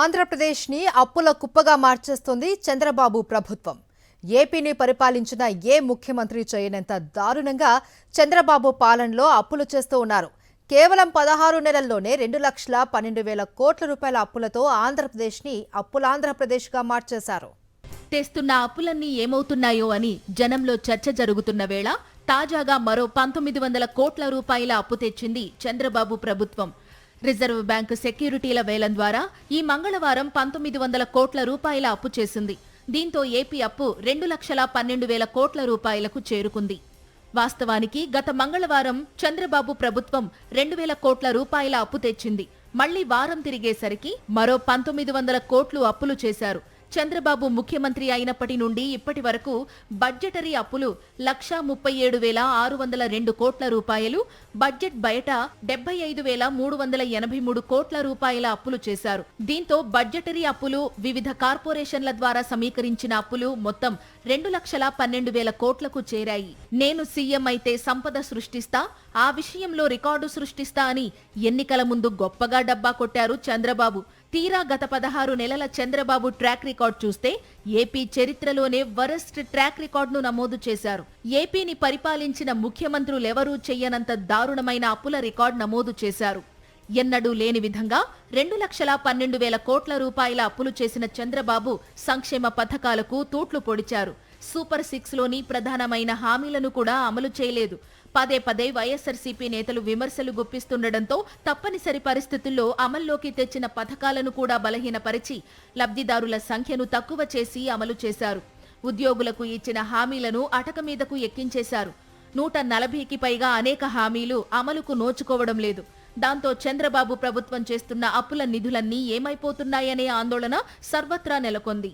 ఆంధ్రప్రదేశ్ని అప్పుల కుప్పగా మార్చేస్తుంది చంద్రబాబు ప్రభుత్వం. ఏపీని పరిపాలించిన ఏ ముఖ్యమంత్రి చేయనంత దారుణంగా చంద్రబాబు పాలనలో అప్పులు చేస్తూ ఉన్నారు. కేవలం 16 నెలల్లోనే 2,12,000 కోట్ల రూపాయల అప్పులతో ఆంధ్రప్రదేశ్ని అప్పులాంధ్రప్రదేశ్గా మార్చేశారు. తెస్తున్న అప్పులన్నీ ఏమవుతున్నాయో అని జనంలో చర్చ జరుగుతున్న వేళ తాజాగా మరో 1900 కోట్ల రూపాయల అప్పు తెచ్చింది చంద్రబాబు ప్రభుత్వం. రిజర్వ్ బ్యాంకు సెక్యూరిటీల వేలం ద్వారా ఈ మంగళవారం 1900 కోట్ల రూపాయల అప్పు చేసింది. దీంతో ఏపీ అప్పు 2,12,000 కోట్ల రూపాయలకు చేరుకుంది. వాస్తవానికి గత మంగళవారం చంద్రబాబు ప్రభుత్వం 2,000 కోట్ల రూపాయల అప్పు తెచ్చింది. మళ్లీ వారం తిరిగేసరికి మరో 1900 కోట్లు అప్పులు చేశారు. చంద్రబాబు ముఖ్యమంత్రి అయినప్పటి నుండి ఇప్పటి వరకు బడ్జెటరీ అప్పులు 1,37,602 కోట్ల రూపాయలు, బడ్జెట్ బయట 75,383 కోట్ల రూపాయల అప్పులు చేశారు. దీంతో బడ్జెటరీ అప్పులు, వివిధ కార్పొరేషన్ల ద్వారా సమీకరించిన అప్పులు మొత్తం 2,12,000 కోట్లకు చేరాయి. నేను సీఎం అయితే సంపద సృష్టిస్తా, ఆ విషయంలో రికార్డు సృష్టిస్తా అని ఎన్నికల ముందు గొప్పగా డబ్బా కొట్టారు చంద్రబాబు. తీరా గత 16 నెలల చంద్రబాబు ట్రాక్ రికార్డ్ చూస్తే ఏపీ చరిత్రలోనే వరస్ట్ ట్రాక్ రికార్డును నమోదు చేశారు. ఏపీని పరిపాలించిన ముఖ్యమంత్రులెవరూ చెయ్యనంత దారుణమైన అప్పుల రికార్డు నమోదు చేశారు. ఎన్నడూ లేని విధంగా 2,12,000 కోట్ల రూపాయల అప్పులు చేసిన చంద్రబాబు సంక్షేమ పథకాలకు తూట్లు పొడిచారు. సూపర్ 6లోని ప్రధానమైన హామీలను కూడా అమలు చేయలేదు. పదే పదే వైఎస్ఆర్సీపీ నేతలు విమర్శలు గుప్పిస్తుండటంతో తప్పనిసరి పరిస్థితుల్లో అమల్లోకి తెచ్చిన పథకాలను కూడా బలహీనపరిచి లబ్ధిదారుల సంఖ్యను తక్కువ చేసి అమలు చేశారు. ఉద్యోగులకు ఇచ్చిన హామీలను అటకమీదకు ఎక్కించేశారు. 140కి పైగా అనేక హామీలు అమలుకు నోచుకోవడం లేదు. దాంతో చంద్రబాబు ప్రభుత్వం చేస్తున్న అప్పుల నిధులన్నీ ఏమైపోతున్నాయనే ఆందోళన సర్వత్రా నెలకొంది.